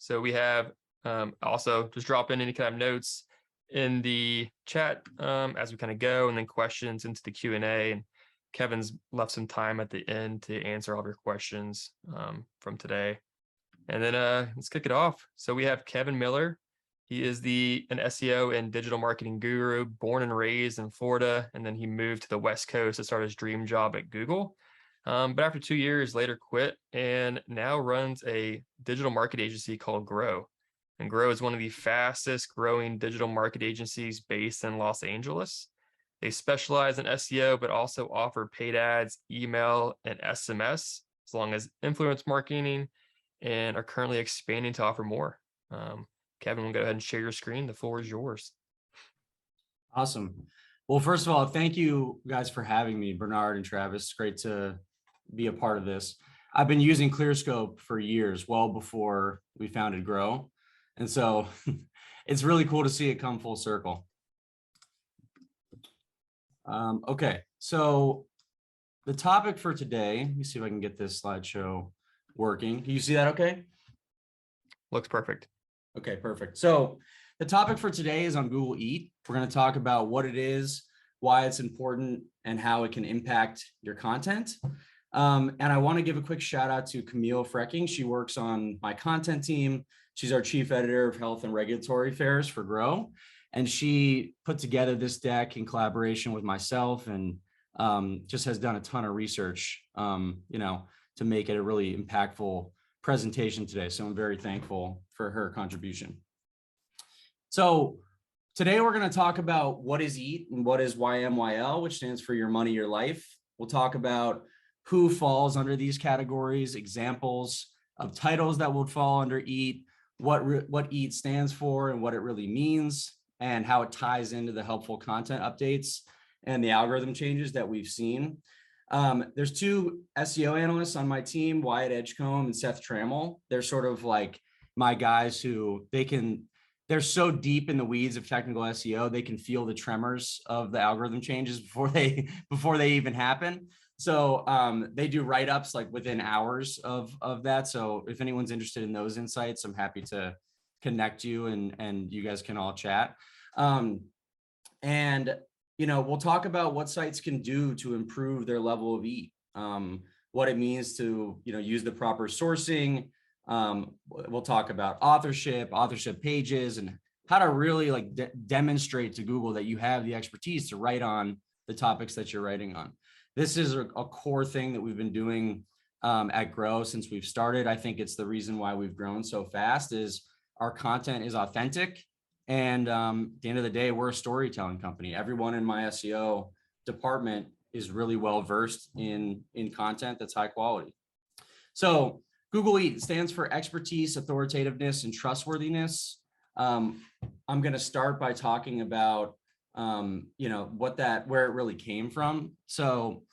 So we have also just drop in any kind of notes in the chat as we kind of go, and then questions into the Q&A. And Kevin's left some time at the end to answer all of your questions from today. And then let's kick it off. So we have Kevin Miller. He is an SEO and digital marketing guru, born and raised in Florida, and then he moved to the West Coast to start his dream job at Google. But after 2 years later quit and now runs a digital market agency called Grow. And Grow is one of the fastest growing digital market agencies based in Los Angeles. They specialize in SEO, but also offer paid ads, email, and SMS, as long as influence marketing, and are currently expanding to offer more. Kevin, we'll go ahead and share your screen. The floor is yours. Awesome. Well, first of all, thank you guys for having me, Bernard and Travis. It's great to be a part of this. I've been using ClearScope for years, well before we founded Grow. And so it's really cool to see it come full circle. Okay, so the topic for today, let me see if I can get this slideshow working. Can you see that okay? Looks perfect. Okay, perfect. So the topic for today is on Google Eat. We're going to talk about what it is, why it's important, and how it can impact your content. And I want to give a quick shout out to Camille Frecking. She works on my content team. She's our chief editor of health and regulatory affairs for Grow. And she put together this deck in collaboration with myself and just has done a ton of research, to make it a really impactful presentation today. So I'm very thankful for her contribution. So today we're going to talk about what is EAT and what is YMYL, which stands for Your Money, Your Life. We'll talk about who falls under these categories, examples of titles that would fall under EAT, what EAT stands for and what it really means, and how it ties into the helpful content updates and the algorithm changes that we've seen. There's two SEO analysts on my team, Wyatt Edgecombe and Seth Trammell. They're sort of like my guys who they're so deep in the weeds of technical SEO, they can feel the tremors of the algorithm changes before they even happen. So they do write-ups like within hours of that. So if anyone's interested in those insights, I'm happy to connect you and you guys can all chat. We'll talk about what sites can do to improve their level of EAT, what it means to, use the proper sourcing. We'll talk about authorship pages, and how to really demonstrate to Google that you have the expertise to write on the topics that you're writing on. This is a core thing that we've been doing at Grow since we've started. I think it's the reason why we've grown so fast is our content is authentic. And at the end of the day, we're a storytelling company. Everyone in my SEO department is really well-versed in content that's high quality. So Google Eat stands for expertise, authoritativeness, and trustworthiness. I'm going to start by talking about, where it really came from. So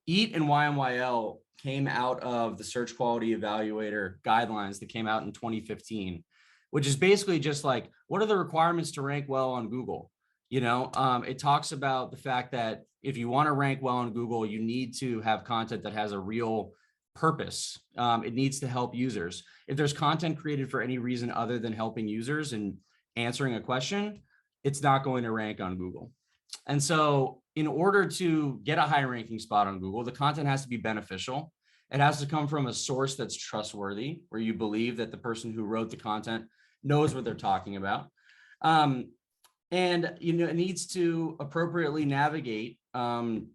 EAT and YMYL came out of the Search Quality Evaluator guidelines that came out in 2015, which is basically just like, what are the requirements to rank well on Google? It talks about the fact that if you want to rank well on Google, you need to have content that has a real purpose. It needs to help users. If there's content created for any reason other than helping users and answering a question, it's not going to rank on Google. And so in order to get a high ranking spot on Google, the content has to be beneficial. It has to come from a source that's trustworthy, where you believe that the person who wrote the content knows what they're talking about. It needs to appropriately navigate, the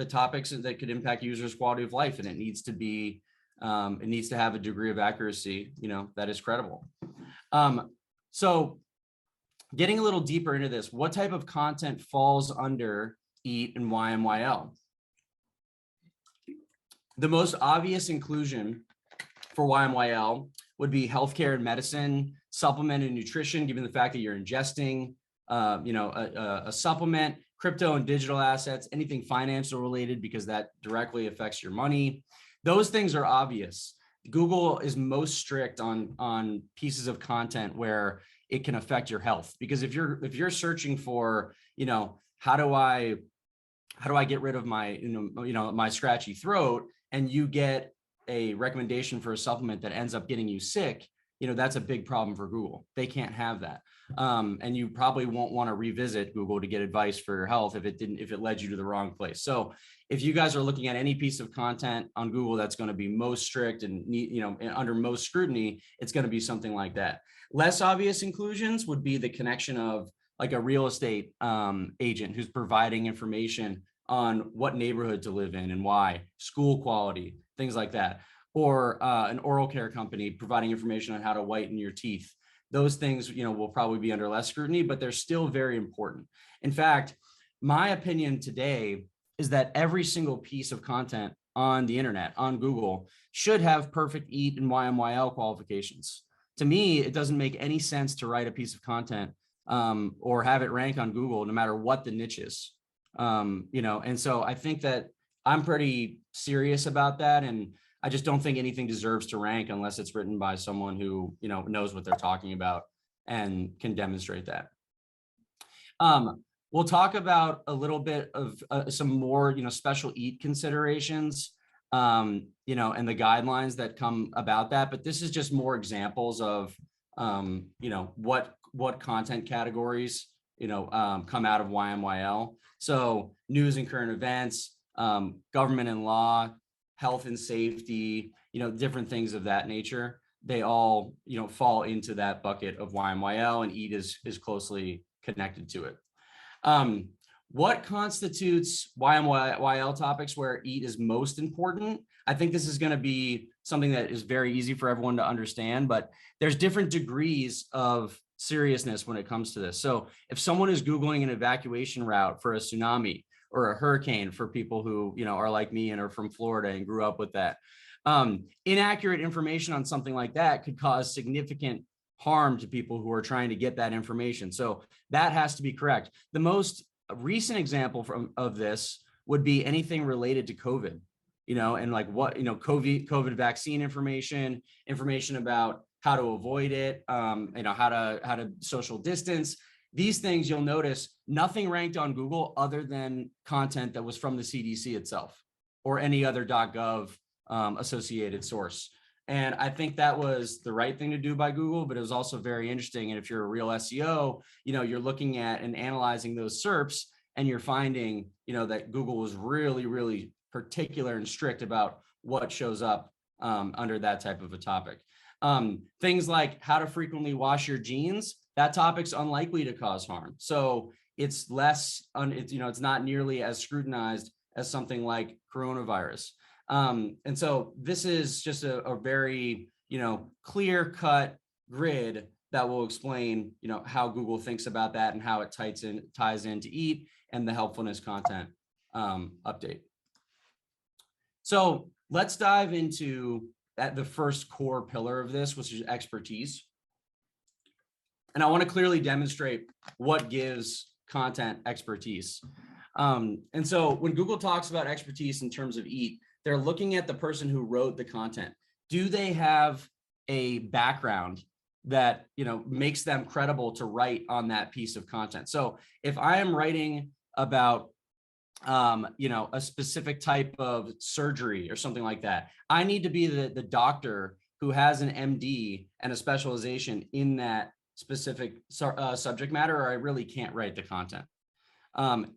topics that could impact users' quality of life. And it needs to have a degree of accuracy, that is credible. So getting a little deeper into this, what type of content falls under EAT and YMYL? The most obvious inclusion for YMYL would be healthcare and medicine, supplement and nutrition, given the fact that you're ingesting, a supplement, crypto and digital assets, anything financial related, because that directly affects your money. Those things are obvious. Google is most strict on pieces of content where it can affect your health, because if you're searching for, how do I get rid of my, my scratchy throat, and you get a recommendation for a supplement that ends up getting you sick, that's a big problem for Google. They can't have that. And you probably won't want to revisit Google to get advice for your health if it led you to the wrong place. So if you guys are looking at any piece of content on Google that's going to be most strict and under most scrutiny, it's going to be something like that. Less obvious inclusions would be the connection of like a real estate agent who's providing information on what neighborhood to live in and why, school quality, things like that. Or an oral care company providing information on how to whiten your teeth. Those things, will probably be under less scrutiny, but they're still very important. In fact, my opinion today is that every single piece of content on the internet, on Google, should have perfect E-A-T and YMYL qualifications. To me, it doesn't make any sense to write a piece of content or have it rank on Google, no matter what the niche is. And so I think that I'm pretty serious about that. And I just don't think anything deserves to rank unless it's written by someone who, knows what they're talking about and can demonstrate that. We'll talk about a little bit of some more, special E-A-T considerations, and the guidelines that come about that. But this is just more examples of, what content categories, come out of YMYL. So news and current events, government and law, health and safety, different things of that nature. They all, fall into that bucket of YMYL, and E-A-T is closely connected to it. What constitutes YMYL topics where E-A-T is most important? I think this is going to be something that is very easy for everyone to understand, but there's different degrees of seriousness when it comes to this. So if someone is Googling an evacuation route for a tsunami or a hurricane, for people who, are like me and are from Florida and grew up with that, inaccurate information on something like that could cause significant harm to people who are trying to get that information. So that has to be correct. The most recent example of this would be anything related to COVID, and like what, COVID vaccine information about how to avoid it, how to social distance. These things, you'll notice nothing ranked on Google other than content that was from the CDC itself or any other .gov associated source. And I think that was the right thing to do by Google, but it was also very interesting. And if you're a real SEO, you're looking at and analyzing those SERPs, and you're finding, that Google was really, really particular and strict about what shows up under that type of a topic. Things like how to frequently wash your jeans, that topic's unlikely to cause harm. So it's less, it's not nearly as scrutinized as something like coronavirus. And so this is just a very, clear cut grid that will explain, how Google thinks about that and how it ties into E-A-T and the helpfulness content update. So let's dive into the first core pillar of this, which is expertise. And I want to clearly demonstrate what gives content expertise. And so when Google talks about expertise in terms of E-A-T, they're looking at the person who wrote the content. Do they have a background that, makes them credible to write on that piece of content? So if I am writing about, a specific type of surgery or something like that, I need to be the doctor who has an MD and a specialization in that specific subject matter, or I really can't write the content.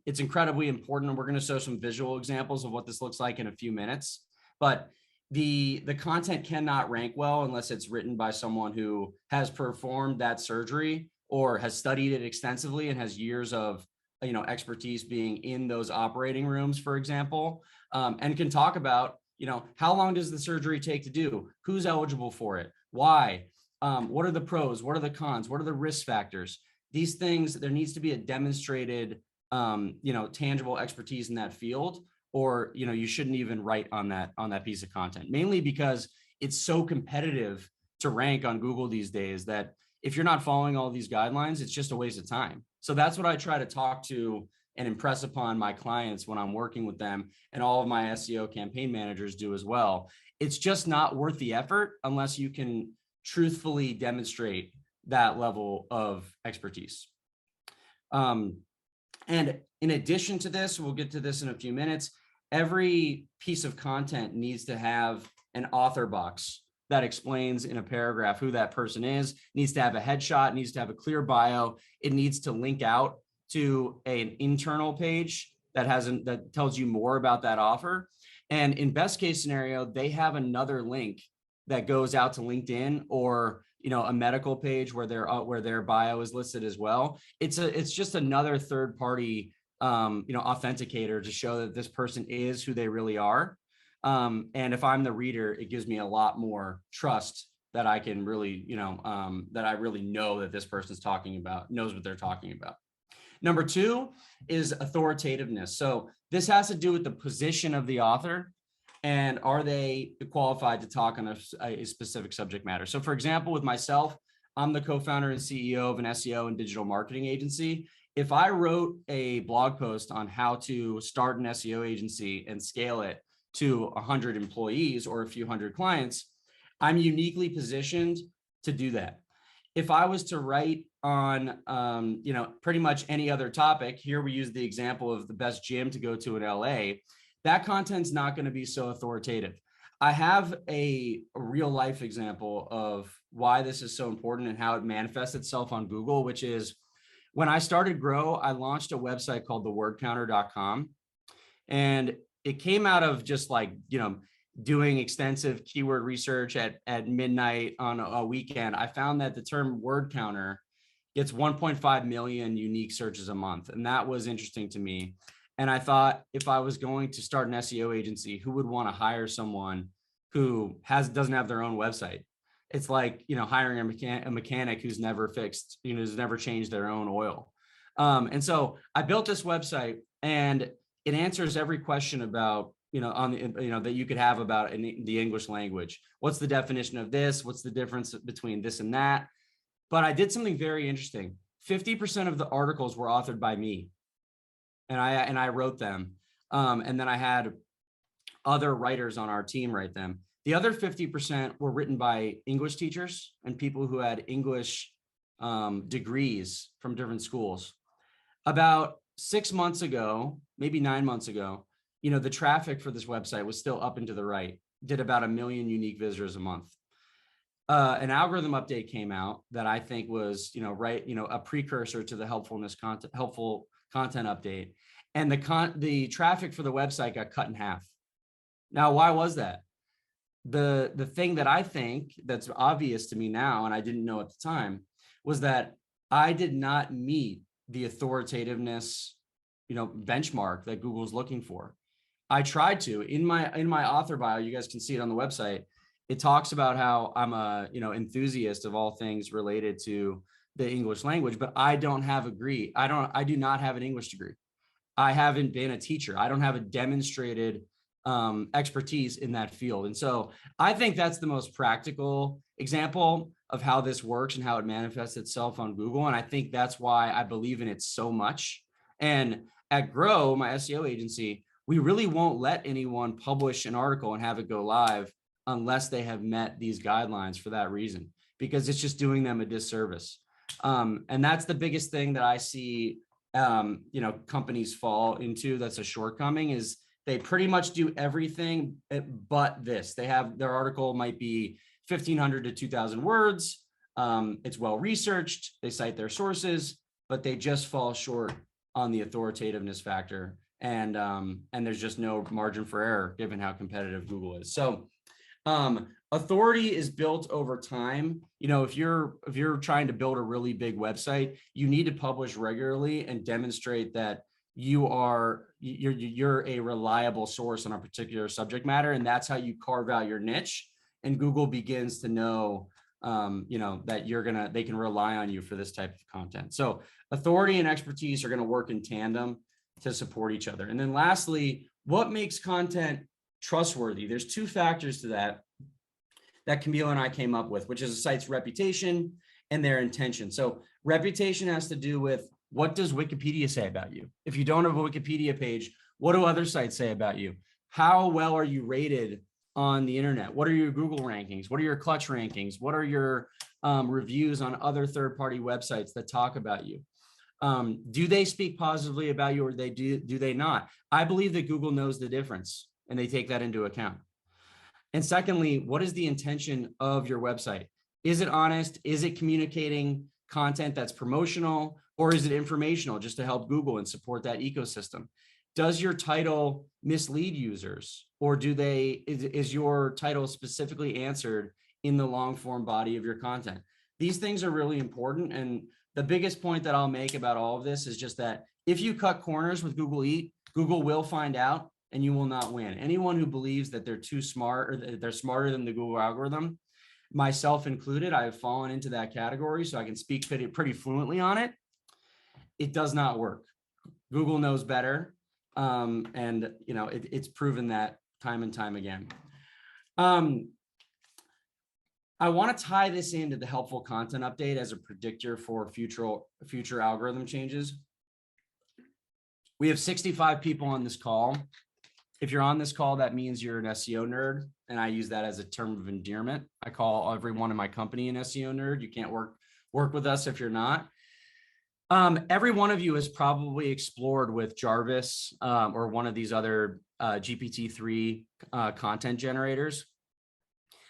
It's incredibly important, and we're going to show some visual examples of what this looks like in a few minutes. But the content cannot rank well unless it's written by someone who has performed that surgery or has studied it extensively and has years of expertise being in those operating rooms, for example, and can talk about how long does the surgery take to do, who's eligible for it, why, what are the pros, what are the cons, what are the risk factors. These things, there needs to be a demonstrated tangible expertise in that field, or you shouldn't even write on that piece of content, mainly because it's so competitive to rank on Google these days that if you're not following all these guidelines, it's just a waste of time. So that's what I try to talk to and impress upon my clients when I'm working with them, and all of my SEO campaign managers do as well. It's just not worth the effort unless you can truthfully demonstrate that level of expertise. And in addition to this, we'll get to this in a few minutes, every piece of content needs to have an author box that explains in a paragraph who that person is, needs to have a headshot, needs to have a clear bio. It needs to link out to an internal page that tells you more about that offer. And in best case scenario, they have another link that goes out to LinkedIn or a medical page where their bio is listed as well. It's just another third party authenticator to show that this person is who they really are. And if I'm the reader, it gives me a lot more trust that I can really, that I really know that this person's knows what they're talking about. Number two is authoritativeness. So this has to do with the position of the author and are they qualified to talk on a specific subject matter. So for example, with myself, I'm the co-founder and CEO of an SEO and digital marketing agency. If I wrote a blog post on how to start an SEO agency and scale it to 100 employees or a few hundred clients, I'm uniquely positioned to do that. If I was to write on, pretty much any other topic, here we use the example of the best gym to go to in LA, that content's not going to be so authoritative. I have a real life example of why this is so important and how it manifests itself on Google, which is when I started Grow, I launched a website called thewordcounter.com. And it came out of just doing extensive keyword research at midnight on a weekend. I found that the term word counter gets 1.5 million unique searches a month. And that was interesting to me. And I thought if I was going to start an SEO agency, who would want to hire someone who doesn't have their own website? It's like, hiring a mechanic who's never fixed, who's never changed their own oil. And so I built this website and it answers every question about, that you could have about the English language. What's the definition of this? What's the difference between this and that? But I did something very interesting. 50% of the articles were authored by me. And I wrote them. And then I had other writers on our team write them. The other 50% were written by English teachers and people who had English degrees from different schools. About 6 months ago, maybe 9 months ago, the traffic for this website was still up and to the right, did about 1 million unique visitors a month. An algorithm update came out that I think was, a precursor to the helpful content update. And the traffic for the website got cut in half. Now, why was that? The thing that I think that's obvious to me now, and I didn't know at the time, was that I did not meet the authoritativeness, benchmark that Google's looking for. I tried to. In my author bio, you guys can see it on the website. It talks about how I'm a enthusiast of all things related to the English language, but I don't have a degree. I do not have an English degree. I haven't been a teacher. I don't have a demonstrated expertise in that field. And so I think that's the most practical example of how this works and how it manifests itself on Google. And I think that's why I believe in it so much. And at Grow, my SEO agency, we really won't let anyone publish an article and have it go live unless they have met these guidelines for that reason, because it's just doing them a disservice. And that's the biggest thing that I see, companies fall into. That's a shortcoming, is they pretty much do everything but this. Their article might be 1,500 to 2,000 words. It's well researched. They cite their sources, but they just fall short on the authoritativeness factor. And there's just no margin for error given how competitive Google is. So authority is built over time. If you're trying to build a really big website, you need to publish regularly and demonstrate that you're a reliable source on a particular subject matter. And that's how you carve out your niche. And Google begins to know, that they can rely on you for this type of content. So authority and expertise are going to work in tandem to support each other. And then lastly, what makes content trustworthy? There's two factors to that Camille and I came up with, which is a site's reputation and their intention. So reputation has to do with, what does Wikipedia say about you? If you don't have a Wikipedia page, what do other sites say about you? How well are you rated on the internet? What are your Google rankings? What are your Clutch rankings? What are your reviews on other third-party websites that talk about you? Do they speak positively about you, or do they not? I believe that Google knows the difference and they take that into account. And secondly, what is the intention of your website? Is it honest? Is it communicating content that's promotional, or is it informational just to help Google and support that ecosystem? Does your title mislead users, or is your title specifically answered in the long form body of your content? These things are really important. And the biggest point that I'll make about all of this is just that if you cut corners with Google Eat, Google will find out and you will not win. Anyone who believes that they're too smart or that they're smarter than the Google algorithm, myself included, I have fallen into that category, so I can speak pretty fluently on it. It does not work. Google knows better. And it's proven that time and time again. I want to tie this into the helpful content update as a predictor for future algorithm changes. We have 65 people on this call. If you're on this call, that means you're an SEO nerd, and I use that as a term of endearment. I call everyone in my company an SEO nerd. You can't work with us if you're not. Every one of you has probably explored with Jarvis or one of these other GPT-3 content generators.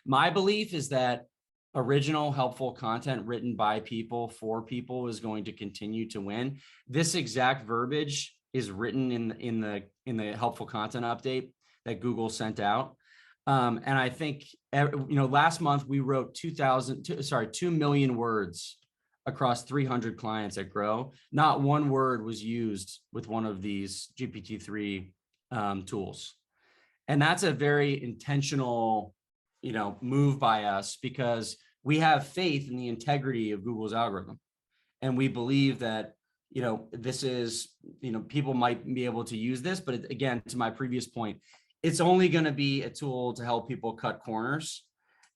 My belief is that original helpful content written by people for people is going to continue to win. This exact verbiage is written in the helpful content update that Google sent out. And I think, last month we wrote 2 million words across 300 clients at Grow. Not one word was used with one of these GPT-3 tools. And that's a very intentional, move by us, because we have faith in the integrity of Google's algorithm. And we believe that, this is, people might be able to use this, but again, to my previous point, it's only going to be a tool to help people cut corners.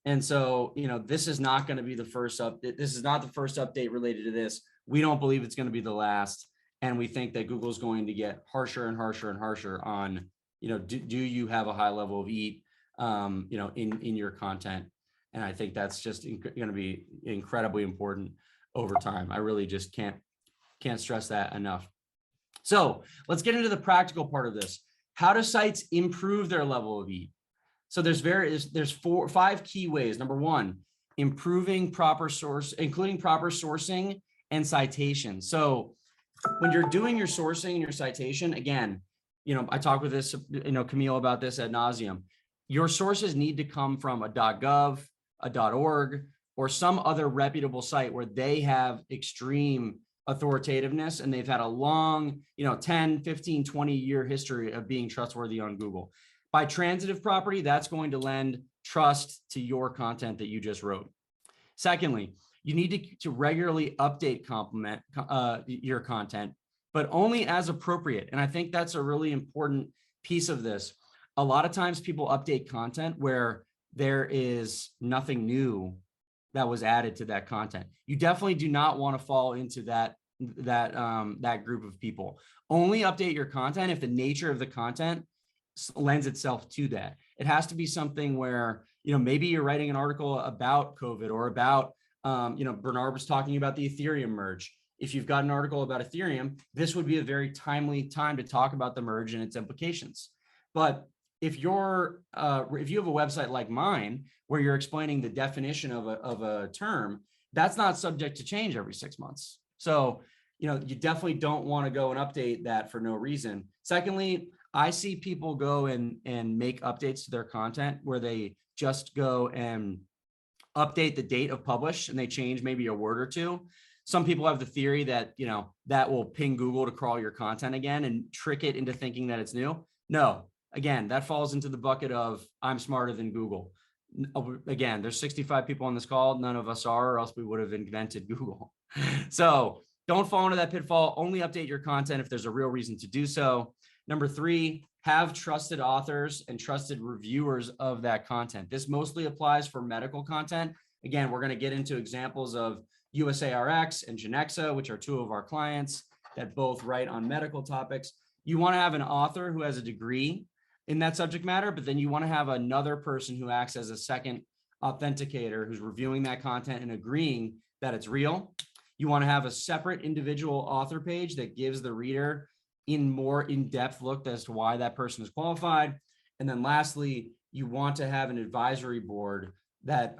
And so, this is not going to be the first update. This is not the first update related to this. We don't believe it's going to be the last. And we think that Google's going to get harsher and harsher and harsher on, do you have a high level of EAT, in your content? And I think that's just going to be incredibly important over time. I really just can't stress that enough. So let's get into the practical part of this. How do sites improve their level of EAT? So there's 5 key ways. Number one, including proper sourcing and citation. So when you're doing your sourcing and your citation, again, I talk with Camille about this ad nauseum. Your sources need to come from a .gov, a .org, or some other reputable site where they have extreme authoritativeness and they've had a long, 10, 15, 20-year history of being trustworthy on Google. By transitive property, that's going to lend trust to your content that you just wrote. Secondly, you need to regularly update your content, but only as appropriate. And I think that's a really important piece of this. A lot of times people update content where there is nothing new that was added to that content. You definitely do not want to fall into that group of people. Only update your content if the nature of the content lends itself to that. It has to be something where, maybe you're writing an article about COVID or about, Bernard was talking about the Ethereum merge. If you've got an article about Ethereum, this would be a very timely time to talk about the merge and its implications. But if you have a website like mine, where you're explaining the definition of a term, that's not subject to change every 6 months. So, you definitely don't want to go and update that for no reason. Secondly, I see people go and make updates to their content where they just go and update the date of publish and they change maybe a word or two. Some people have the theory that, that will ping Google to crawl your content again and trick it into thinking that it's new. No, again, that falls into the bucket of I'm smarter than Google. Again, there's 65 people on this call. None of us are, or else we would have invented Google. So don't fall into that pitfall. Only update your content if there's a real reason to do so. Number 3, have trusted authors and trusted reviewers of that content. This mostly applies for medical content. Again, we're going to get into examples of USARX and Genexa, which are 2 of our clients that both write on medical topics. You want to have an author who has a degree in that subject matter, but then you want to have another person who acts as a second authenticator who's reviewing that content and agreeing that it's real. You want to have a separate individual author page that gives the reader more in-depth look as to why that person is qualified. And then lastly, you want to have an advisory board that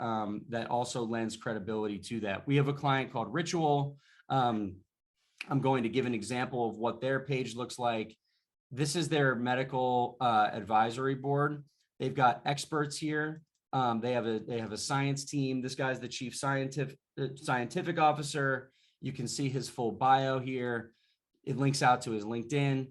that also lends credibility to that. We have a client called Ritual. I'm going to give an example of what their page looks like. This is their medical advisory board. They've got experts here. They have a science team. This guy's the chief scientific officer. You can see his full bio here. It links out to his LinkedIn.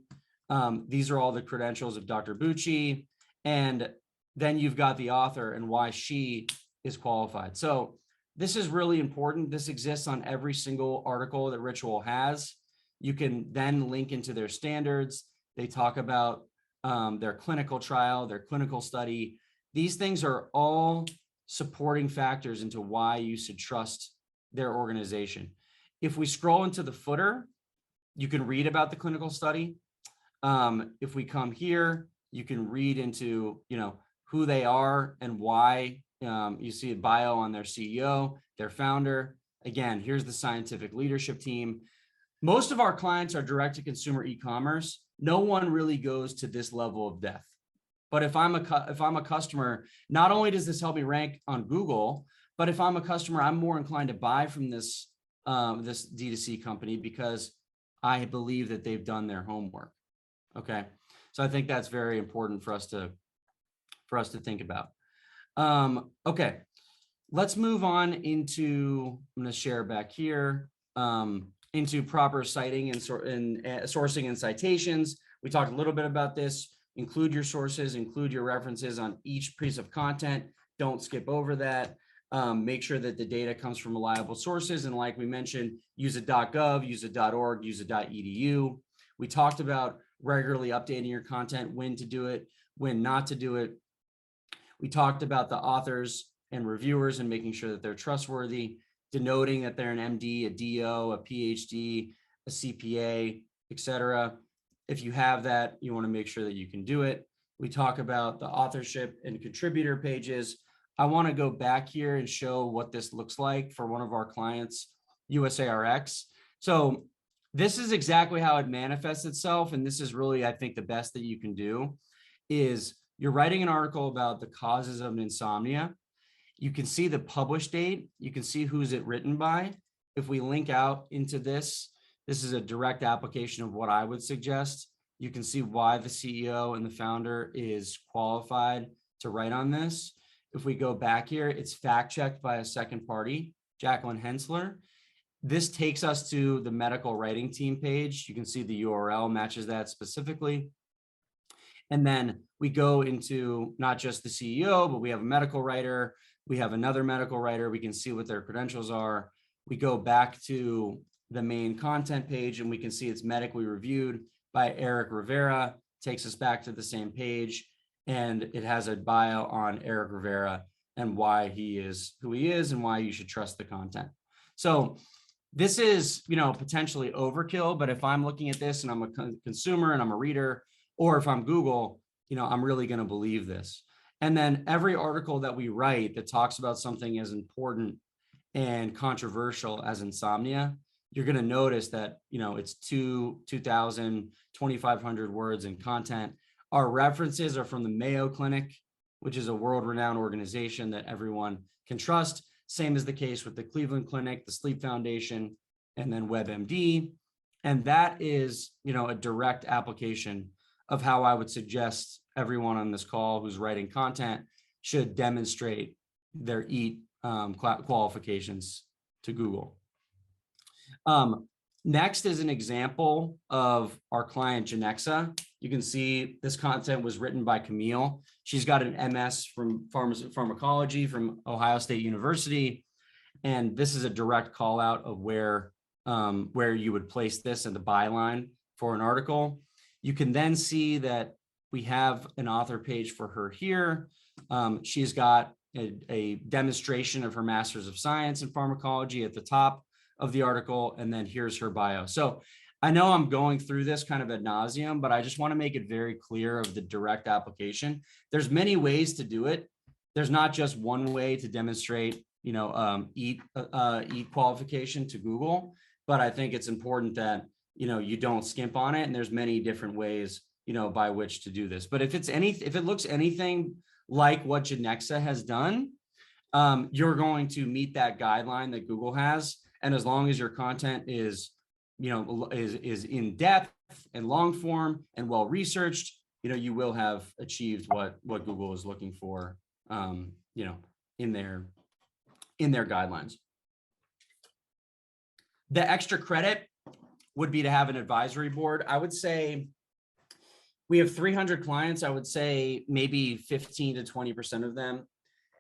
These are all the credentials of Dr. Bucci. And then you've got the author and why she is qualified. So this is really important. This exists on every single article that Ritual has. You can then link into their standards. They talk about their clinical trial, their clinical study. These things are all supporting factors into why you should trust their organization. If we scroll into the footer, you can read about the clinical study. If we come here, you can read into, who they are and why. You see a bio on their CEO, their founder. Again, here's the scientific leadership team. Most of our clients are direct to consumer e-commerce. No one really goes to this level of depth. But if I'm a customer, not only does this help me rank on Google, but if I'm a customer, I'm more inclined to buy from this this D2C company because I believe that they've done their homework. Okay, so I think that's very important for us to think about. Okay, let's move on into, I'm going to share back here, into proper citing and sourcing and citations. We talked a little bit about this. Include your sources, include your references on each piece of content. Don't skip over that. Make sure that the data comes from reliable sources. And like we mentioned, use a .gov, use a .org, use a .edu. We talked about regularly updating your content, when to do it, when not to do it. We talked about the authors and reviewers and making sure that they're trustworthy, denoting that they're an MD, a DO, a PhD, a CPA, etc. If you have that, you want to make sure that you can do it. We talk about the authorship and contributor pages. I want to go back here and show what this looks like for one of our clients, USARX. So this is exactly how it manifests itself. And this is really, I think, the best that you can do is you're writing an article about the causes of insomnia. You can see the publish date. You can see who's it written by. If we link out into this, this is a direct application of what I would suggest. You can see why the CEO and the founder is qualified to write on this. If we go back here, it's fact-checked by a second party, Jacqueline Hensler. This takes us to the medical writing team page. You can see the URL matches that specifically. And then we go into not just the CEO, but we have a medical writer. We have another medical writer. We can see what their credentials are. We go back to the main content page and we can see it's medically reviewed by Eric Rivera. Takes us back to the same page. And it has a bio on Eric Rivera and why he is who he is and why you should trust the content. So this is, potentially overkill, but if I'm looking at this and I'm a consumer and I'm a reader, or if I'm Google, I'm really going to believe this. And then every article that we write that talks about something as important and controversial as insomnia, you're going to notice that, it's 2,000, 2,500 words in content. Our references are from the Mayo Clinic, which is a world-renowned organization that everyone can trust. Same is the case with the Cleveland Clinic, the Sleep Foundation, and then WebMD. And that is, a direct application of how I would suggest everyone on this call who's writing content should demonstrate their EAT qualifications to Google. Next is an example of our client, Genexa. You can see this content was written by Camille. She's got an MS from pharmacology from Ohio State University. And this is a direct call out of where you would place this in the byline for an article. You can then see that we have an author page for her here. She's got a demonstration of her Master's of Science in Pharmacology at the top of the article, and then here's her bio. So I know I'm going through this kind of ad nauseum, but I just want to make it very clear of the direct application. There's many ways to do it. There's not just one way to demonstrate, EAT qualification to Google, but I think it's important that, you don't skimp on it. And there's many different ways, by which to do this. But if it looks anything like what Genexa has done, you're going to meet that guideline that Google has. And as long as your content is, is in depth and long form and well researched, you will have achieved what Google is looking for, in their guidelines. The extra credit would be to have an advisory board. I would say we have 300 clients. I would say maybe 15 to 20% of them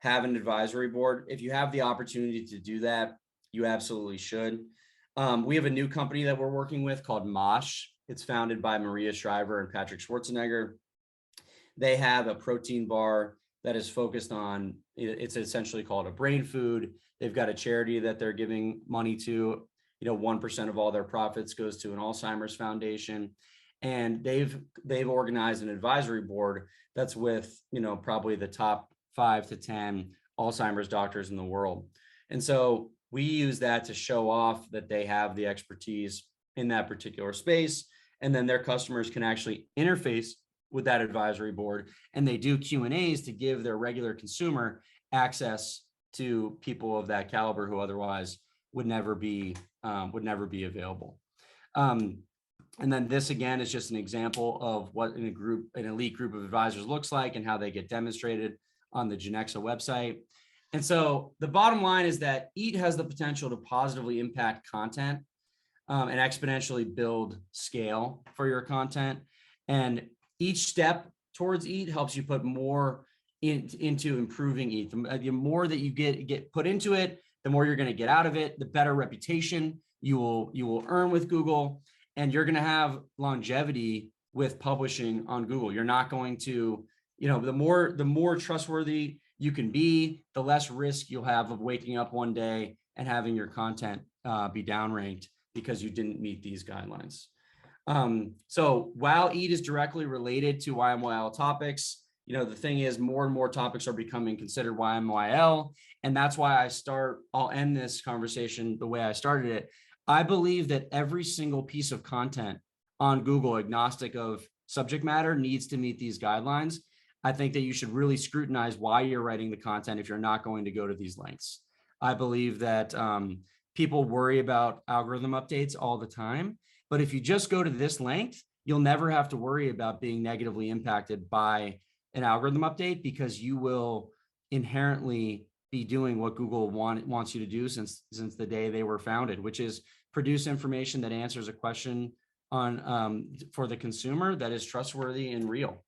have an advisory board. If you have the opportunity to do that, you absolutely should. We have a new company that we're working with called Mosh. It's founded by Maria Shriver and Patrick Schwarzenegger. They have a protein bar that is focused on, it's essentially called a brain food. They've got a charity that they're giving money to. 1% of all their profits goes to an Alzheimer's foundation. And they've organized an advisory board that's with, probably the top 5 to 10 Alzheimer's doctors in the world. And so we use that to show off that they have the expertise in that particular space. And then their customers can actually interface with that advisory board. And they do Q&As to give their regular consumer access to people of that caliber who otherwise would never be available. And then this again is just an example of what an elite group of advisors looks like and how they get demonstrated on the Genexa website. And so the bottom line is that EAT has the potential to positively impact content and exponentially build scale for your content. And each step towards EAT helps you put more into improving EAT. The more that you get put into it, the more you're going to get out of it, the better reputation you will earn with Google, and you're going to have longevity with publishing on Google. You're not going to, the more trustworthy you can be, the less risk you'll have of waking up one day and having your content be downranked because you didn't meet these guidelines. So while EAT is directly related to YMYL topics, the thing is more and more topics are becoming considered YMYL. And that's why I'll end this conversation the way I started it. I believe that every single piece of content on Google, agnostic of subject matter, needs to meet these guidelines. I think that you should really scrutinize why you're writing the content if you're not going to go to these lengths. I believe that people worry about algorithm updates all the time, but if you just go to this length, you'll never have to worry about being negatively impacted by an algorithm update, because you will inherently be doing what Google wants you to do since the day they were founded, which is produce information that answers a question for the consumer that is trustworthy and real.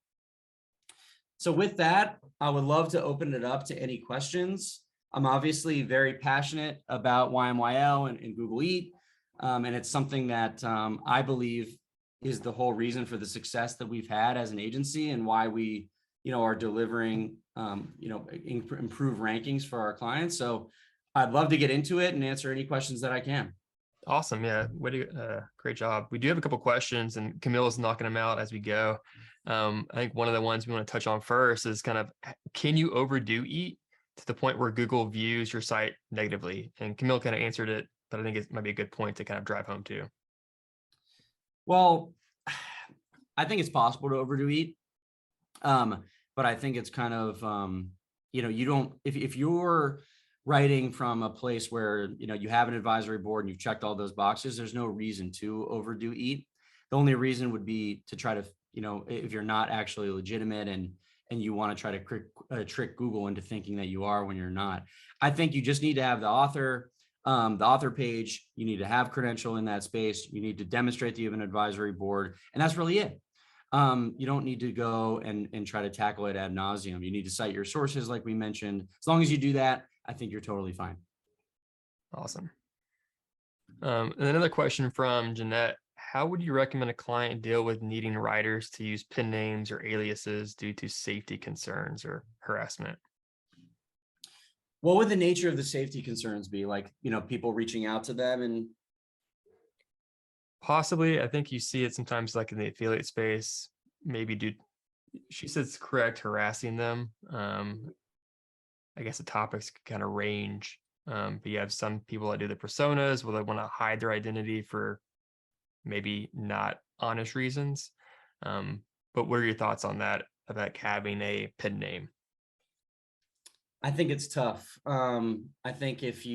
So with that, I would love to open it up to any questions. I'm obviously very passionate about YMYL and Google Eat, and it's something that I believe is the whole reason for the success that we've had as an agency and why we are delivering, improved rankings for our clients. So I'd love to get into it and answer any questions that I can. Awesome. Yeah. Great job. We do have a couple questions and Camille's knocking them out as we go. I think one of the ones we want to touch on first is kind of, can you overdo EAT to the point where Google views your site negatively? And Camille kind of answered it, but I think it might be a good point to kind of drive home too. Well, I think it's possible to overdo EAT. But I think it's kind of, you don't, if you're writing from a place where, you have an advisory board and you've checked all those boxes, there's no reason to overdo EAT. The only reason would be to try to, if you're not actually legitimate and you want to try to trick Google into thinking that you are when you're not. I think you just need to have the author page. You need to have credential in that space. You need to demonstrate that you have an advisory board, and that's really it. You don't need to go and try to tackle it ad nauseum. You need to cite your sources like we mentioned. As long as you do that, I think you're totally fine. Awesome. And another question from Jeanette. How would you recommend a client deal with needing writers to use pen names or aliases due to safety concerns or harassment? What would the nature of the safety concerns be? Like, people reaching out to them and possibly, I think you see it sometimes like in the affiliate space, maybe she says correct, harassing them. I guess the topics kind of range, but you have some people that do the personas where they want to hide their identity for maybe not honest reasons. But what are your thoughts on that, about having a pen name? I think it's tough. I think if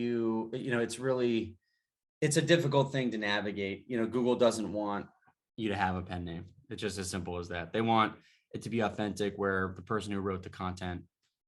it's a difficult thing to navigate. Google doesn't want you to have a pen name. It's just as simple as that. They want it to be authentic, where the person who wrote the content,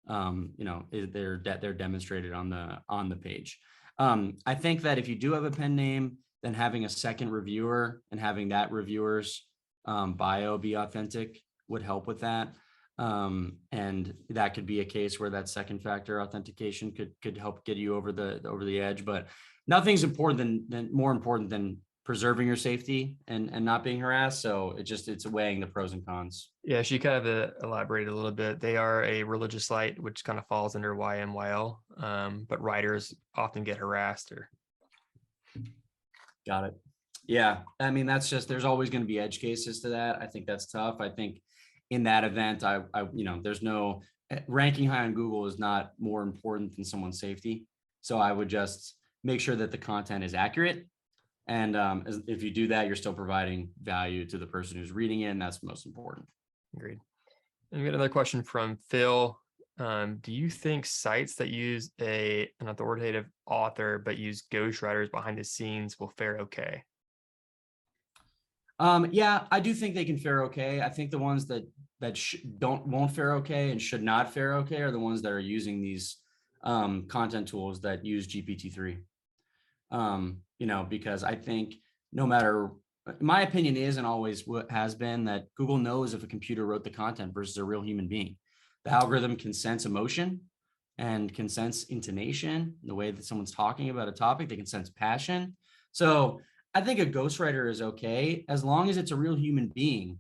they're demonstrated on the page. I think that if you do have a pen name, then having a second reviewer and having that reviewer's bio be authentic would help with that. And that could be a case where that second factor authentication could help get you over the edge. But nothing's more important than preserving your safety and not being harassed. So it's weighing the pros and cons. Yeah, she kind of elaborated a little bit. They are a religious site, which kind of falls under YMYL, but writers often get harassed. Got it. Yeah, I mean, there's always going to be edge cases to that. I think that's tough. I think in that event, there's no ranking high on Google is not more important than someone's safety. So I would just make sure that the content is accurate. And if you do that, you're still providing value to the person who's reading it, and that's most important. Agreed. And we got another question from Phil. Do you think sites that use an authoritative author but use ghostwriters behind the scenes will fare okay? Yeah, I do think they can fare okay. I think the ones that won't fare okay and should not fare okay are the ones that are using these content tools that use GPT-3. Because I think no matter, my opinion is, and always has been, that Google knows if a computer wrote the content versus a real human being. The algorithm can sense emotion and can sense intonation, the way that someone's talking about a topic. They can sense passion. So I think a ghostwriter is okay as long as it's a real human being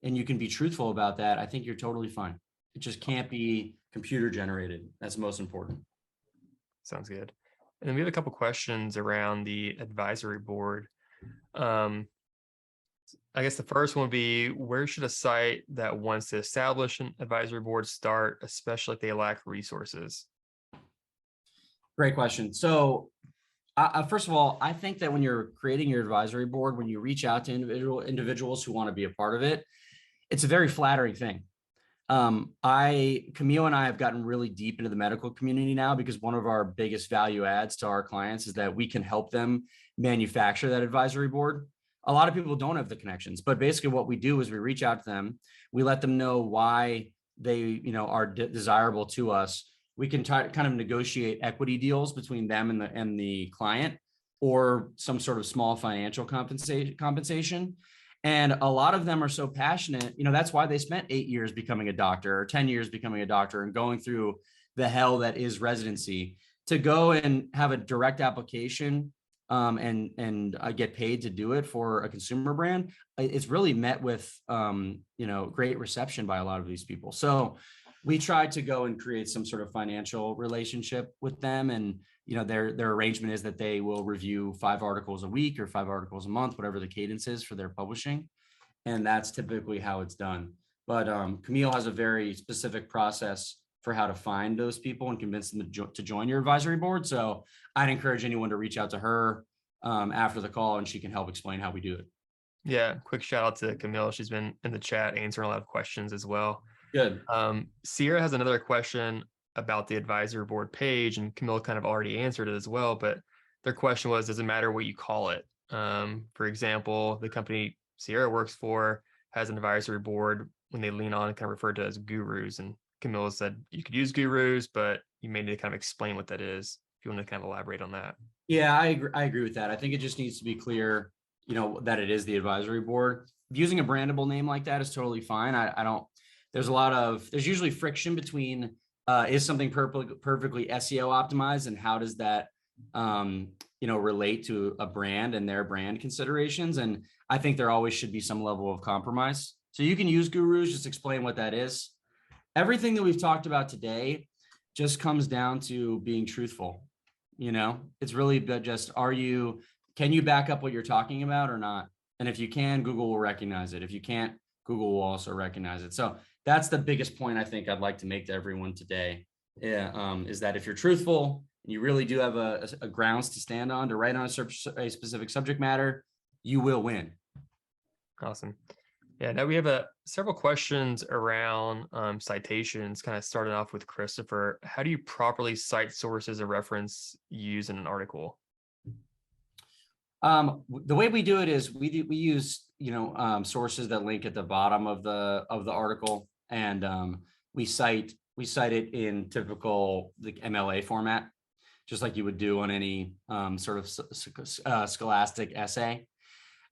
and you can be truthful about that. I think you're totally fine. It just can't be computer generated. That's most important. Sounds good. And then we have a couple questions around the advisory board. I guess the first one would be, where should a site that wants to establish an advisory board start, especially if they lack resources? Great question. So first of all, I think that when you're creating your advisory board, when you reach out to individuals who want to be a part of it, it's a very flattering thing. Camille and I have gotten really deep into the medical community now, because one of our biggest value adds to our clients is that we can help them manufacture that advisory board. A lot of people don't have the connections, but basically what we do is we reach out to them. We let them know why they, are desirable to us. We can kind of negotiate equity deals between them and the client, or some sort of small financial compensation. And a lot of them are so passionate, that's why they spent 8 years becoming a doctor, or 10 years becoming a doctor, and going through the hell that is residency, to go and have a direct application and get paid to do it for a consumer brand. It's really met with, great reception by a lot of these people. So we tried to go and create some sort of financial relationship with them. And, their arrangement is that they will review 5 articles a week or 5 articles a month, whatever the cadence is for their publishing. And that's typically how it's done. But Camille has a very specific process for how to find those people and convince them to join your advisory board. So I'd encourage anyone to reach out to her after the call, and she can help explain how we do it. Yeah, quick shout out to Camille. She's been in the chat answering a lot of questions as well. Good. Sierra has another question about the advisory board page, and Camille kind of already answered it as well, but their question was, does it matter what you call it? For example, the company Sierra works for has an advisory board when they lean on, kind of referred to as gurus, and Camille said you could use gurus, but you may need to kind of explain what that is. If you want to kind of elaborate on that. Yeah, I agree with that. I think it just needs to be clear, that it is the advisory board. Using a brandable name like that is totally fine. There's usually friction between is something perfectly SEO optimized, and how does that relate to a brand and their brand considerations. And I think there always should be some level of compromise. So you can use gurus, just explain what that is. Everything that we've talked about today just comes down to being truthful. It's really just, can you back up what you're talking about or not? And if you can, Google will recognize it. If you can't, Google will also recognize it. So that's the biggest point I think I'd like to make to everyone today, is that if you're truthful and you really do have a grounds to stand on, to write on a specific subject matter, you will win. Awesome. Yeah, now we have several questions around citations, kind of starting off with Christopher. How do you properly cite sources or reference used in an article? The way we do it is we use sources that link at the bottom of the article, and we cite it in typical like MLA format, just like you would do on any sort of scholastic essay.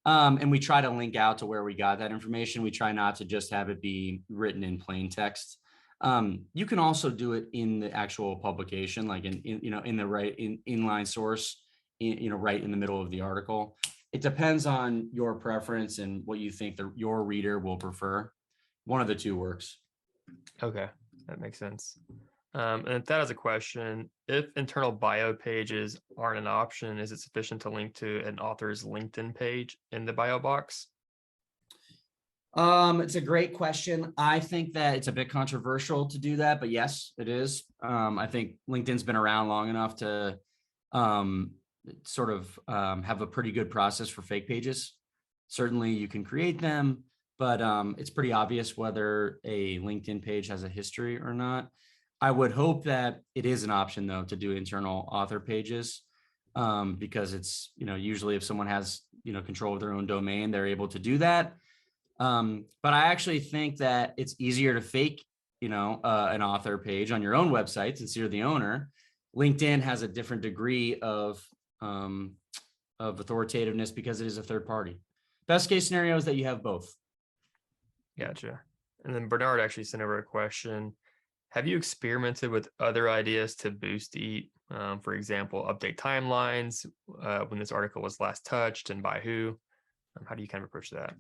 And we try to link out to where we got that information. We try not to just have it be written in plain text. You can also do it in the actual publication, like in the right inline source, right in the middle of the article. It depends on your preference and what you think your reader will prefer. One of the two works. Okay, that makes sense. And if that is a question, if internal bio pages aren't an option, is it sufficient to link to an author's LinkedIn page in the bio box? It's a great question. I think that it's a bit controversial to do that, but yes, it is. I think LinkedIn's been around long enough to have a pretty good process for fake pages. Certainly you can create them, but it's pretty obvious whether a LinkedIn page has a history or not. I would hope that it is an option though to do internal author pages, because it's, usually if someone has, control of their own domain, they're able to do that. But I actually think that it's easier to fake, an author page on your own website since you're the owner. LinkedIn has a different degree of authoritativeness because it is a third party. Best case scenario is that you have both. Gotcha. And then Bernard actually sent over a question. Have you experimented with other ideas to boost E-A-T? For example, update timelines, when this article was last touched and by who? How do you kind of approach that?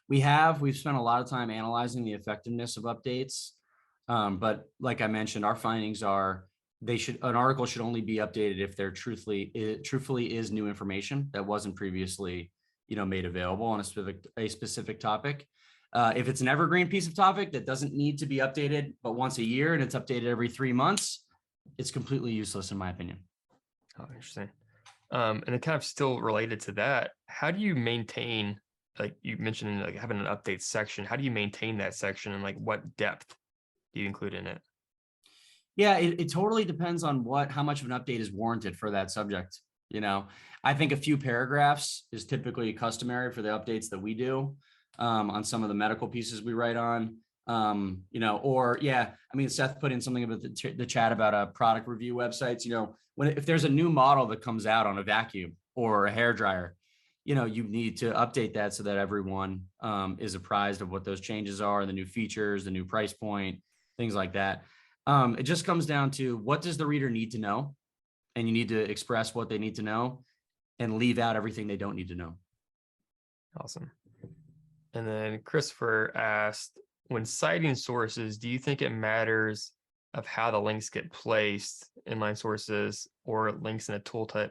We've spent a lot of time analyzing the effectiveness of updates. But like I mentioned, our findings are an article should only be updated if there truthfully is new information that wasn't previously, made available on a specific topic. If it's an evergreen piece of topic that doesn't need to be updated but once a year and it's updated every 3 months, it's completely useless in my opinion. Oh, interesting. And it kind of still related to that. How do you maintain, like you mentioned, like having an update section? How do you maintain that section, and like what depth do you include in it? Yeah, it totally depends on how much of an update is warranted for that subject. I think a few paragraphs is typically customary for the updates that we do on some of the medical pieces we write on. Seth put in something about the chat about product review websites. If there's a new model that comes out on a vacuum or a hairdryer, you need to update that so that everyone is apprised of what those changes are, the new features, the new price point, things like that. It just comes down to what does the reader need to know, and you need to express what they need to know and leave out everything they don't need to know. Awesome. And then Christopher asked, when citing sources, do you think it matters of how the links get placed, inline sources or links in a tooltip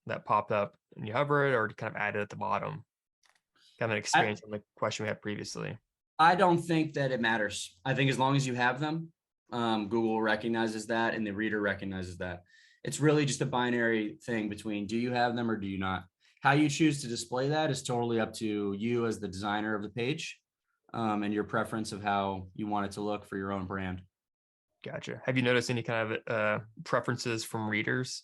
that popped up and you hover it, or kind of add it at the bottom? Kind of an experience on the question we had previously. I don't think that it matters. I think as long as you have them, Google recognizes that and the reader recognizes that. It's really just a binary thing between do you have them or do you not? How you choose to display that is totally up to you as the designer of the page, and your preference of how you want it to look for your own brand. Gotcha. Have you noticed any kind of preferences from readers?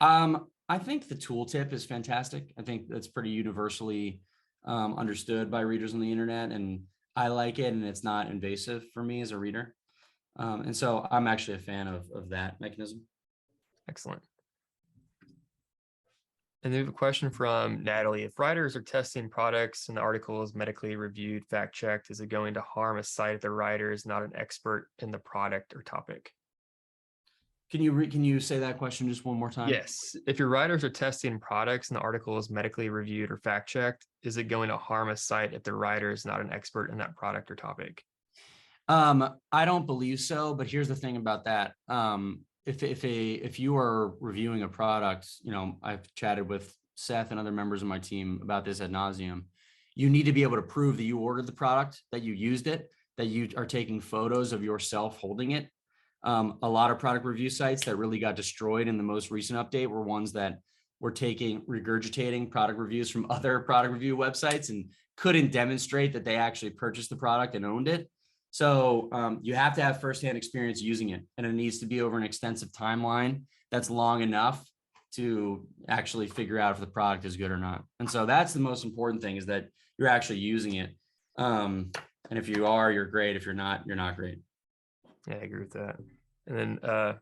I think the tooltip is fantastic. I think that's pretty universally understood by readers on the internet, and I like it, and it's not invasive for me as a reader. And so I'm actually a fan of that mechanism. Excellent. And then we have a question from Natalie. If writers are testing products and the article is medically reviewed, fact-checked, is it going to harm a site if the writer is not an expert in the product or topic? Can you say that question just one more time? Yes. If your writers are testing products and the article is medically reviewed or fact-checked, is it going to harm a site if the writer is not an expert in that product or topic? I don't believe so, but here's the thing about that. If you are reviewing a product, I've chatted with Seth and other members of my team about this ad nauseum. You need to be able to prove that you ordered the product, that you used it, that you are taking photos of yourself holding it. A lot of product review sites that really got destroyed in the most recent update were ones that were regurgitating product reviews from other product review websites and couldn't demonstrate that they actually purchased the product and owned it. So you have to have firsthand experience using it, and it needs to be over an extensive timeline that's long enough to actually figure out if the product is good or not. And so that's the most important thing, is that you're actually using it. And if you are, you're great. If you're not, you're not great. Yeah, I agree with that. And then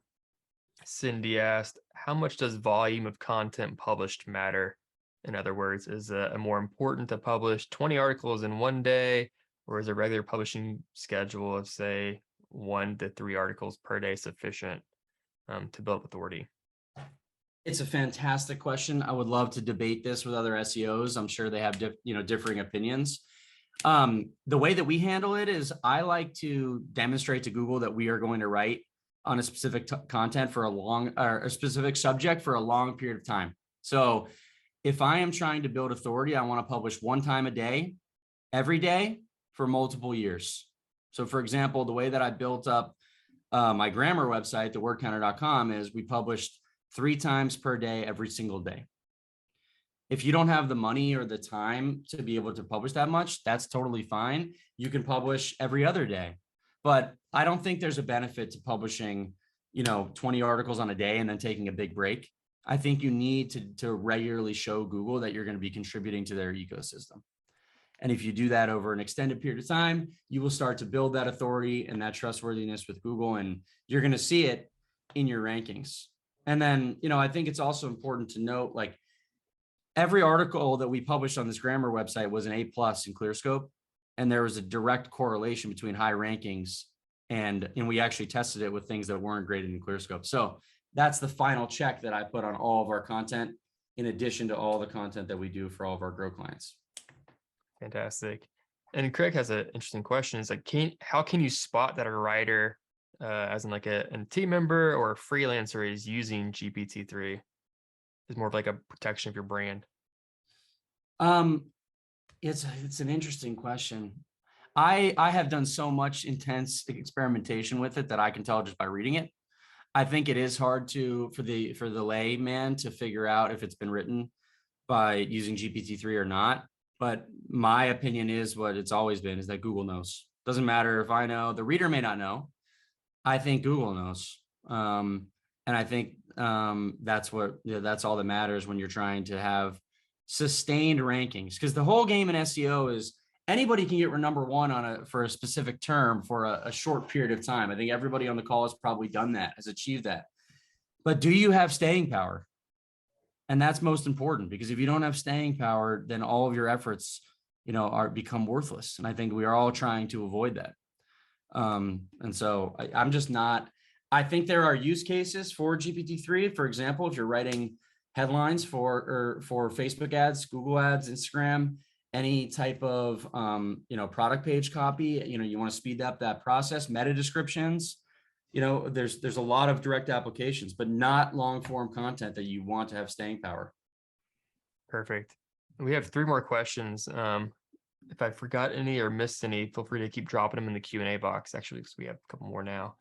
Cindy asked, how much does volume of content published matter? In other words, is it more important to publish 20 articles in one day, or is a regular publishing schedule of, say, 1 to 3 articles per day sufficient to build authority? It's a fantastic question. I would love to debate this with other SEOs. I'm sure they have differing opinions. The way that we handle it is, I like to demonstrate to Google that we are going to write on a specific content for a specific subject for a long period of time. So if I am trying to build authority, I want to publish 1 time a day, every day, for multiple years. So for example, the way that I built up my grammar website, thewordcounter.com, is we published 3 times per day, every single day. If you don't have the money or the time to be able to publish that much, that's totally fine. You can publish every other day. But I don't think there's a benefit to publishing, 20 articles on a day and then taking a big break. I think you need to regularly show Google that you're going to be contributing to their ecosystem. And if you do that over an extended period of time, you will start to build that authority and that trustworthiness with Google, and you're going to see it in your rankings. And then, I think it's also important to note, like, every article that we published on this grammar website was an A+ in ClearScope. And there was a direct correlation between high rankings and we actually tested it with things that weren't graded in ClearScope. So that's the final check that I put on all of our content, in addition to all the content that we do for all of our Grow clients. Fantastic. And Craig has an interesting question. It's like, how can you spot that a writer, as in like a team member or a freelancer, is using GPT-3? Is more of like a protection of your brand? It's an interesting question. I have done so much intense experimentation with it that I can tell just by reading it. I think it is hard for the layman to figure out if it's been written by using GPT-3 or not. But my opinion is what it's always been, is that Google knows. Doesn't matter if I know, the reader may not know. I think Google knows. And I think that's all that matters when you're trying to have sustained rankings, because the whole game in SEO is anybody can get number 1 for a specific term for a short period of time. I think everybody on the call has probably done that, has achieved that. But do you have staying power? And that's most important, because if you don't have staying power, then all of your efforts, become worthless. And I think we are all trying to avoid that. And so I'm just not. I think there are use cases for GPT-3. For example, if you're writing headlines for Facebook ads, Google ads, Instagram, any type of product page copy, you want to speed up that process, meta descriptions, there's a lot of direct applications, but not long form content that you want to have staying power. Perfect. We have 3 more questions. If I forgot any or missed any, feel free to keep dropping them in the Q&A box, actually, because we have a couple more now.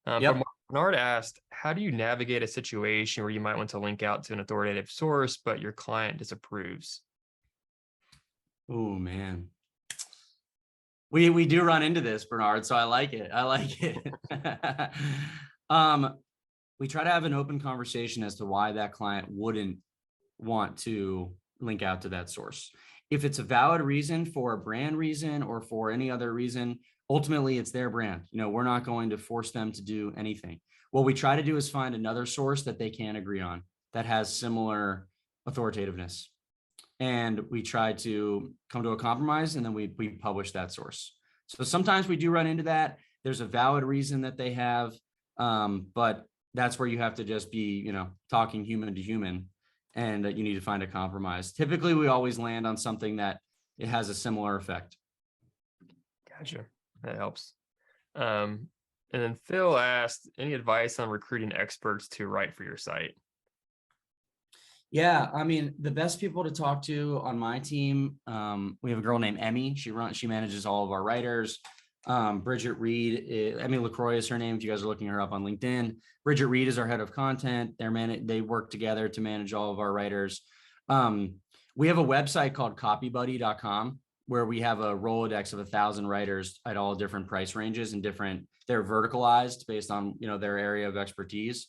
Yep. Bernard asked, how do you navigate a situation where you might want to link out to an authoritative source, but your client disapproves? Oh, man. We do run into this, Bernard, so I like it. We try to have an open conversation as to why that client wouldn't want to link out to that source. If it's a valid reason, for a brand reason or for any other reason, ultimately it's their brand. We're not going to force them to do anything. What we try to do is find another source that they can agree on that has similar authoritativeness. And we try to come to a compromise, and then we publish that source. So sometimes we do run into that. There's a valid reason that they have, but that's where you have to just be, talking human to human, and you need to find a compromise. Typically, we always land on something that it has a similar effect. Gotcha. That helps. And then Phil asked, any advice on recruiting experts to write for your site? Yeah, I mean, the best people to talk to on my team, we have a girl named Emmy. She manages all of our writers. Bridget Reed, Emmy LaCroix is her name if you guys are looking her up on LinkedIn. Bridget Reed is our head of content. They work together to manage all of our writers. We have a website called copybuddy.com where we have a Rolodex of 1,000 writers at all different price ranges and they're verticalized based on, their area of expertise.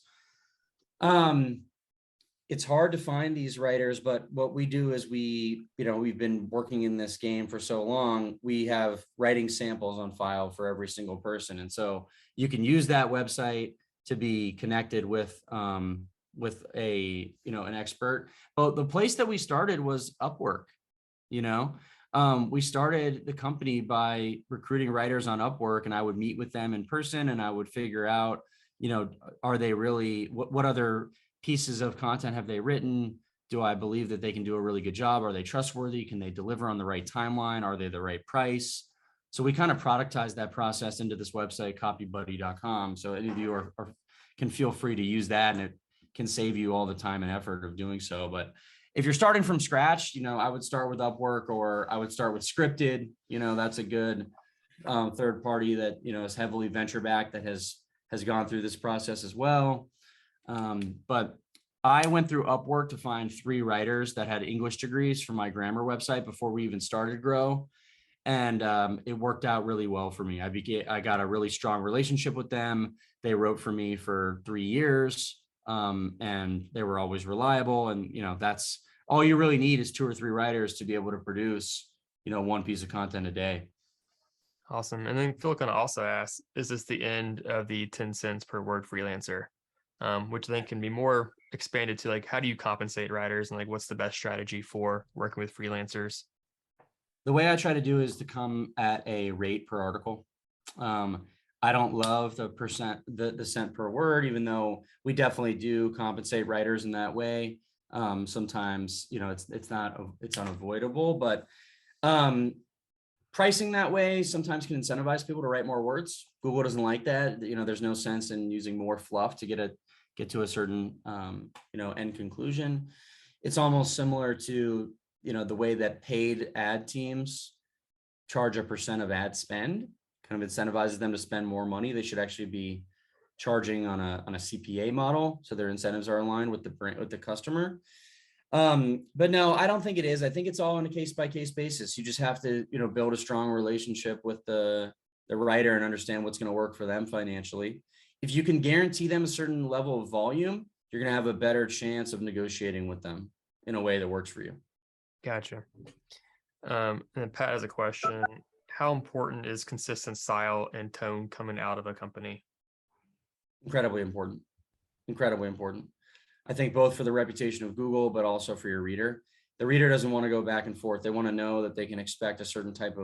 It's hard to find these writers, but what we do is we've been working in this game for so long, we have writing samples on file for every single person. And so you can use that website to be connected with an expert. But the place that we started was Upwork. We started the company by recruiting writers on Upwork, and I would meet with them in person and I would figure out, are they really, what other pieces of content have they written? Do I believe that they can do a really good job? Are they trustworthy? Can they deliver on the right timeline? Are they the right price? So we kind of productized that process into this website, copybuddy.com. So any of you can feel free to use that, and it can save you all the time and effort of doing so. But if you're starting from scratch, I would start with Upwork, or I would start with Scripted. That's a good third party that, is heavily venture backed, that has gone through this process as well. But I went through Upwork to find 3 writers that had English degrees for my grammar website before we even started Grow. And it worked out really well for me. I got a really strong relationship with them. They wrote for me for 3 years, and they were always reliable. And, that's all you really need is 2 or 3 writers to be able to produce, 1 piece of content a day. Awesome. And then Phil kind of also asks, is this the end of the 10 cents per word freelancer? Which then can be more expanded to how do you compensate writers, and what's the best strategy for working with freelancers? The way I try to do is to come at a rate per article. I don't love the cent per word, even though we definitely do compensate writers in that way. Sometimes, it's unavoidable, but pricing that way sometimes can incentivize people to write more words. Google doesn't like that. There's no sense in using more fluff to get to a certain, end conclusion. It's almost similar to, the way that paid ad teams charge a % of ad spend, kind of incentivizes them to spend more money. They should actually be charging on a CPA model, so their incentives are aligned with the customer. But no, I don't think it is. I think it's all on a case-by-case basis. You just have to, build a strong relationship with the writer and understand what's going to work for them financially. If you can guarantee them a certain level of volume, you're going to have a better chance of negotiating with them in a way that works for you. Gotcha. And then Pat has a question. How important is consistent style and tone coming out of a company? Incredibly important. Incredibly important. I think both for the reputation of Google, but also for your reader. The reader doesn't want to go back and forth. They want to know that they can expect a certain type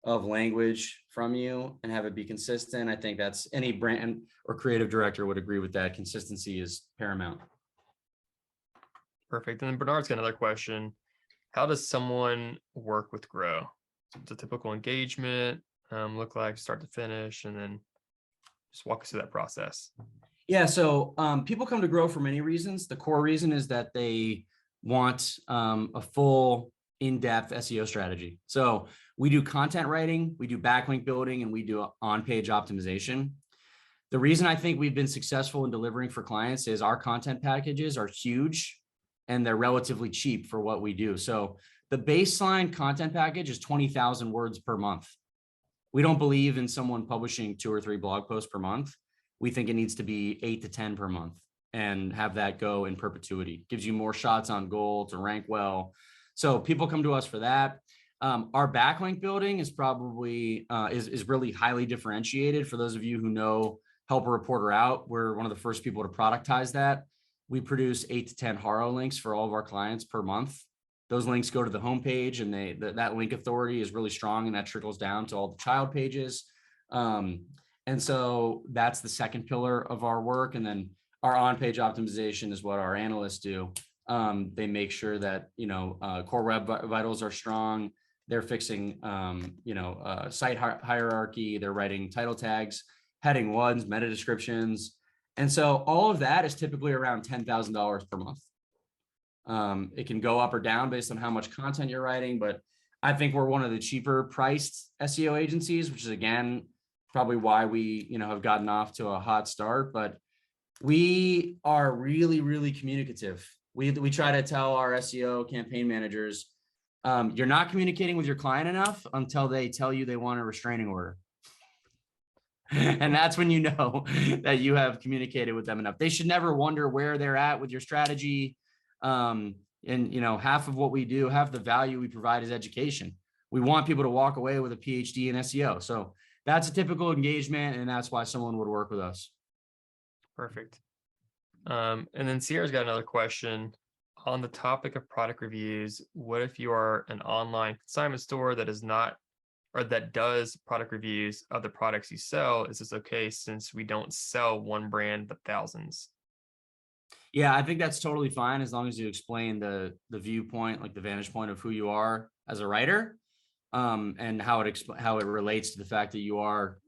of language from you and have it be consistent. I think that's any brand or creative director would agree with that. Consistency is paramount. Perfect. And then Bernard's got another question. How does someone work with Grow? What's a typical engagement look like start to finish? And then just walk us through that process. Yeah, so people come to Grow for many reasons. The core reason is that they want a full in-depth SEO strategy. So we do content writing, we do backlink building, and we do on-page optimization. The reason I think we've been successful in delivering for clients is our content packages are huge and they're relatively cheap for what we do. So the baseline content package is 20,000 words per month. We don't believe in someone publishing 2 or 3 blog posts per month. We think it needs to be 8 to 10 per month and have that go in perpetuity. Gives you more shots on goal to rank well. So people come to us for that. Our backlink building is probably is really highly differentiated. For those of you who know Help a Reporter Out, we're one of the first people to productize that. We produce 8 to 10 HARO links for all of our clients per month. Those links go to the homepage, and that link authority is really strong, and that trickles down to all the child pages. And so that's the second pillar of our work. And then our on-page optimization is what our analysts do. They make sure that, core web vitals are strong. They're fixing, site hierarchy. They're writing title tags, heading ones, meta descriptions. And so all of that is typically around $10,000 per month. It can go up or down based on how much content you're writing, but I think we're one of the cheaper priced SEO agencies, which is, again, probably why we, have gotten off to a hot start. But we are really, really communicative. We try to tell our SEO campaign managers, you're not communicating with your client enough until they tell you they want a restraining order. And that's when you know that you have communicated with them enough. They should never wonder where they're at with your strategy. And half of what we do, half the value we provide is education. We want people to walk away with a PhD in SEO. So that's a typical engagement, and that's why someone would work with us. Perfect. And then Sierra's got another question on the topic of product reviews. What if you are an online consignment store that is not, or that does product reviews of the products you sell? Is this okay since we don't sell one brand but thousands? Yeah, I think that's totally fine as long as you explain the viewpoint, like the vantage point of who you are as a writer, and how it relates to the fact that you are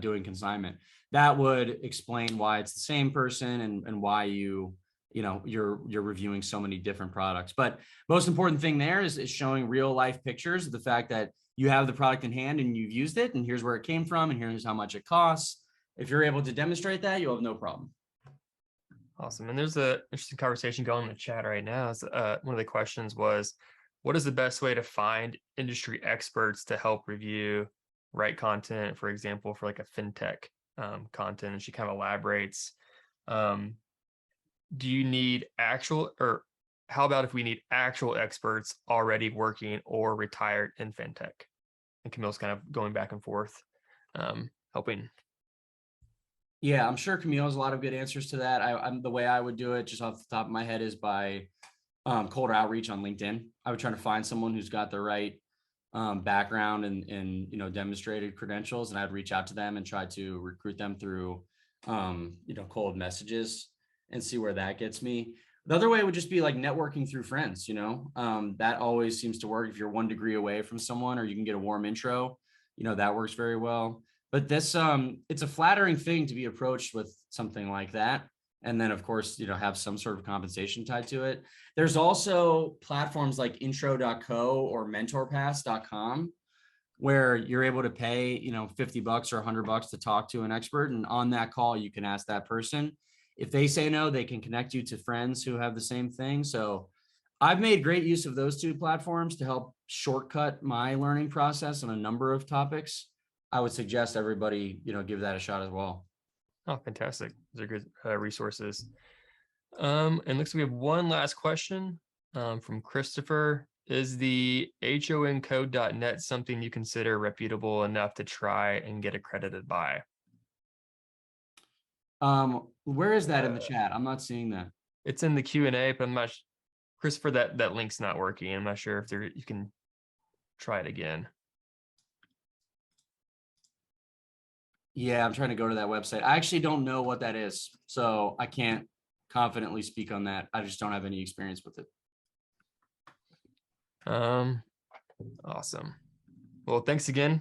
doing consignment. That would explain why it's the same person and why you're reviewing so many different products. But most important thing there is showing real life pictures of the fact that you have the product in hand and you've used it, and here's where it came from, and here's how much it costs. If you're able to demonstrate that, you'll have no problem. Awesome. And there's an interesting conversation going in the chat right now. One of the questions was, what is the best way to find industry experts to help review write content, for example, for like a fintech content? And she kind of elaborates, do you need actual, or how about if we need actual experts already working or retired in fintech? And Camille's kind of going back and forth, helping. Yeah, I'm sure Camille has a lot of good answers to that. I'm the way I would do it, just off the top of my head, is by cold outreach on LinkedIn. I would try to find someone who's got the right background and demonstrated credentials, and I'd reach out to them and try to recruit them through cold messages and see where that gets me. The other way would just be like networking through friends. That always seems to work. If you're 1 degree away from someone, or you can get a warm intro, that works very well. But this, it's a flattering thing to be approached with something like that. And then, of course, have some sort of compensation tied to it. There's also platforms like intro.co or mentorpass.com where you're able to pay, $50 or $100 to talk to an expert. And on that call, you can ask that person. If they say no, they can connect you to friends who have the same thing. So I've made great use of those two platforms to help shortcut my learning process on a number of topics. I would suggest everybody, give that a shot as well. Oh, fantastic. Those are good resources. And looks like we have one last question from Christopher. Is the honcode.net something you consider reputable enough to try and get accredited by? Where is that in the chat? I'm not seeing that. It's in the Q&A, but I'm not, Christopher, that link's not working. I'm not sure if you can try it again. Yeah, I'm trying to go to that website. I actually don't know what that is, so I can't confidently speak on that. I just don't have any experience with it. Awesome. Well, thanks again,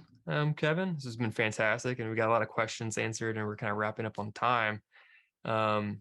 Kevin. This has been fantastic, and we got a lot of questions answered, and we're kind of wrapping up on time. But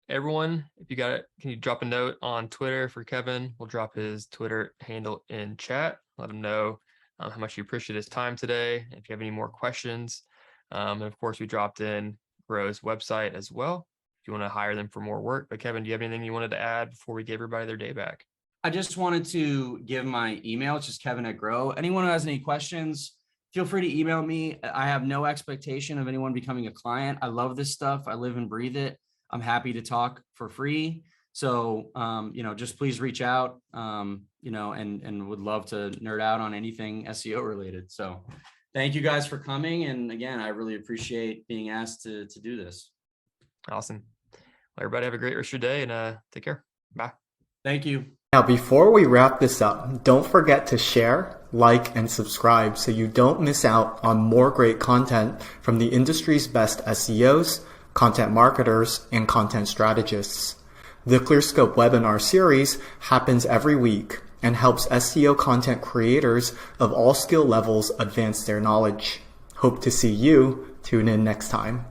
everyone, if you got it, can you drop a note on Twitter for Kevin? We'll drop his Twitter handle in chat. Let him know how much you appreciate his time today. If you have any more questions, and of course, we dropped in Grow's website as well if you want to hire them for more work. But Kevin, do you have anything you wanted to add before we give everybody their day back? I just wanted to give my email. It's just Kevin@Grow. Anyone who has any questions, feel free to email me. I have no expectation of anyone becoming a client. I love this stuff. I live and breathe it. I'm happy to talk for free. So, just please reach out, and would love to nerd out on anything SEO related. So thank you guys for coming. And again, I really appreciate being asked to do this. Awesome. Well, everybody have a great rest of your day, and take care. Bye. Thank you. Now, before we wrap this up, don't forget to share, like, and subscribe so you don't miss out on more great content from the industry's best SEOs, content marketers, and content strategists. The ClearScope webinar series happens every week and helps SEO content creators of all skill levels advance their knowledge. Hope to see you. Tune in next time.